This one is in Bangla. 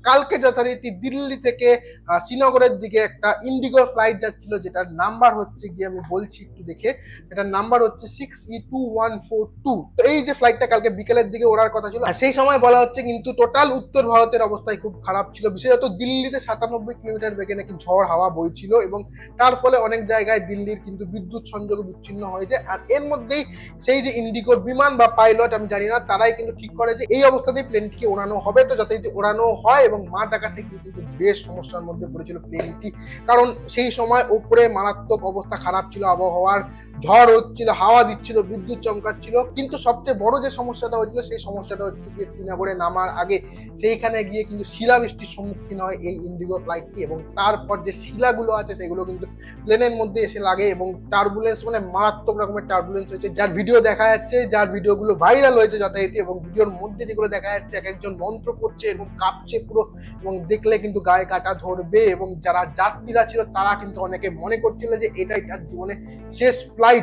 কালকে যথারীতি দিল্লি থেকে শ্রীনগরের দিকে একটা ইন্ডিগোর ফ্লাইট যাচ্ছিল, যেটার নাম্বার হচ্ছে গিয়ে আমি বলছি একটু দেখে, এটার নাম্বার হচ্ছে 6E2142। তো এই যে ফ্লাইটটা কালকে বিকেলের দিকে ওড়ার কথা ছিল, আর সেই সময় বলা হচ্ছে কিন্তু টোটাল উত্তর ভারতের অবস্থায় খুব খারাপ ছিল, বিশেষত দিল্লিতে 97 কিলোমিটার বেগে নাকি ঝড় হাওয়া বইছিল, এবং তার ফলে অনেক জায়গায় দিল্লির কিন্তু বিদ্যুৎ সংযোগ বিচ্ছিন্ন হয়েছে। আর এর মধ্যেই সেই যে ইন্ডিগোর বিমান বা পাইলট আমি জানি না, তারাই কিন্তু ঠিক করে যে এই অবস্থাতেই প্লেনটিকে ওড়ানো হবে। তো যাতে ওড়ানো হয়, এবং মাঝ আকাশে গিয়ে কিন্তু বেশ সমস্যার মধ্যে পড়েছিল প্লেনটি, কারণ সেই সময় উপরে মারাত্মক অবস্থা খারাপ ছিল, আবহাওয়ার ঝড় হচ্ছিল, হাওয়া দিচ্ছিল, বিদ্যুৎ চমকাচ্ছিল। কিন্তু সবচেয়ে বড় যে সমস্যাটা হয়েছিল, সেই সমস্যাটা হচ্ছে গিয়ে শ্রীনগরে নামার আগে সেইখানে গিয়ে কিন্তু শিলাবৃষ্টির সম্মুখীন হয় এই ইন্ডিগো ফ্লাইটটি, এবং তারপর যে শিলাগুলো আছে সেগুলো কিন্তু প্লেনের মধ্যে এসে লাগে, এবং টার্বুলেন্স মানে মারাত্মক রকমের টার্বুলেন্স হয়েছে, যার ভিডিও দেখা যাচ্ছে, যার ভিডিওগুলো ভাইরাল হয়েছে যথারীতি, এবং ভিডিওর মধ্যে যেগুলো দেখা যাচ্ছে এক একজন মন্ত্র করছে এবং কাঁপছে পুরো, এবং দেখলে কিন্তু গায়ে কাটা ধরবে। এবং যারা যাত্রীরা ছিল তারা কিন্তু অনেকে মনে করছিল যে এটাই তার জীবনে শেষ ফ্লাইট।